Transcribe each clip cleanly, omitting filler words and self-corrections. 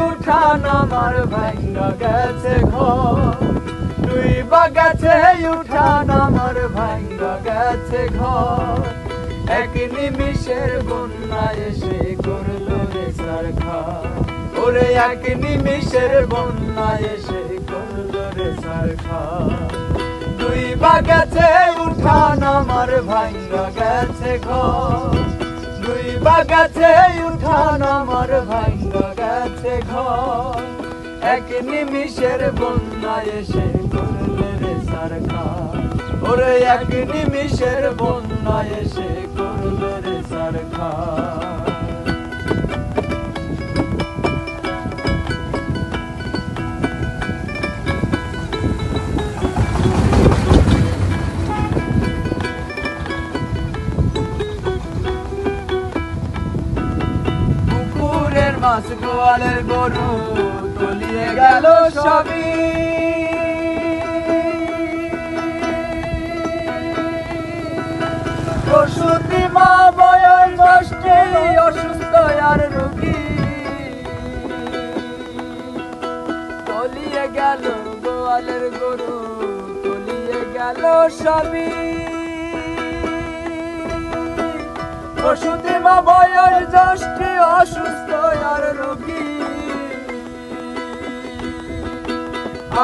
উঠান আমার ভাঙ্গা গেছে ঘর, ডুইবা গেছে উঠান আমার ভাঙ্গা গেছে ঘর, এক নিমিষের বন্যা এসে করলো রে সারখার, ওরে এক নিমিষের বন্যা এসে করলো রে সারখার। ডুইবা গেছে উঠান আমার ভাঙ্গা গেছে ঘর, ডুইবা গেছে উঠান আমার ভাঙ্গা গেছে ঘর, এক নিমিষের বন্যা এসে করলো রে সারখার, ওরে এক নিমিষের বন্যা এসে করলো রে সারখার। মাছ গোয়ালের গরু তলিয়ে গেল সবই, প্রসূতি মা বয়স কষ্টে অসুস্থ আর রোগী, তলিয়ে গেল গোয়ালের গরু তলিয়ে গেল সবই, প্রসূতি মা বয়স জ্যেষ্ঠী অসুস্থ আর রোগী,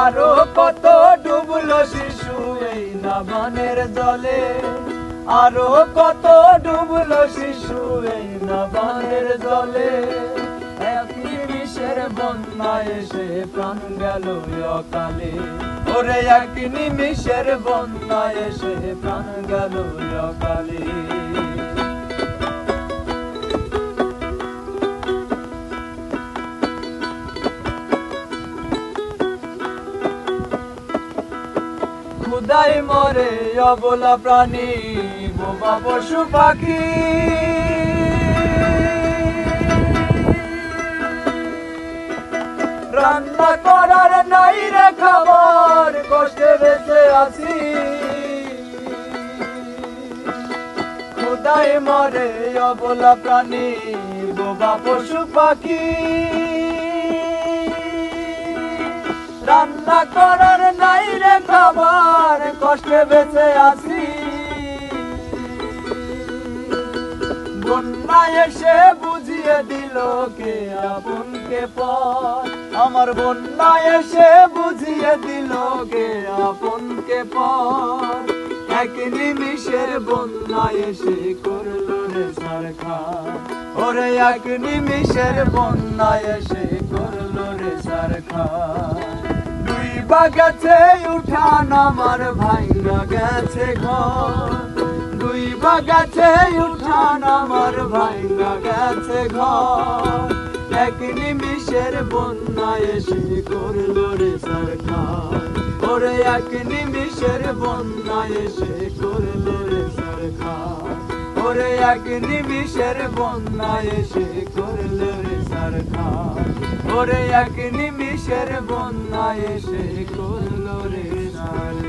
আরো কত ডুবলো শিশু এই নাবানের জলে, আরো কত ডুবলো শিশু এই নাবানের জলে, এক নিমিষের বন্যা এসে প্রাণ গেল অকালে, ওরে এক নিমিষের বন্যা এসে প্রাণ গেল অকালে। ক্ষুধায় মরে অবলা প্রাণী বোবা পশু পাখি, রান্না করার নাই রে খাবার কষ্টে বেঁচে আছি, ক্ষুধায় মরে অবলা প্রাণী বোবা পশু পাখি, রান্না করার নাই রে খাবার কষ্টে বেঁচে আছি, বন্যা এসে বুঝিয়ে দিল কে আপন কে পর, আমার বন্যা এসে বুঝিয়ে দিল কে আপন কে পর, এক নিমিষের বন্যা এসে করলো রে সারখার, ওরে এক নিমিষের বন্যা এসে করলো রে সারখার। ডুইবা গেছে উঠান আমার ভাঙ্গা গেছে ঘর, ডুইবা গেছে উঠান আমার ভাঙ্গা গেছে ঘর, এক নিমিষের বন্যা এসে করলো রে সারখার, ওরে এক নিমিষের বন্যা এসে করলো রে সারখার, ওরে এক নিমিষের বন্যা এসে করলো রে সারখার, ওরে এক নিমিষের বন্যা এসে করলো রে সারখার।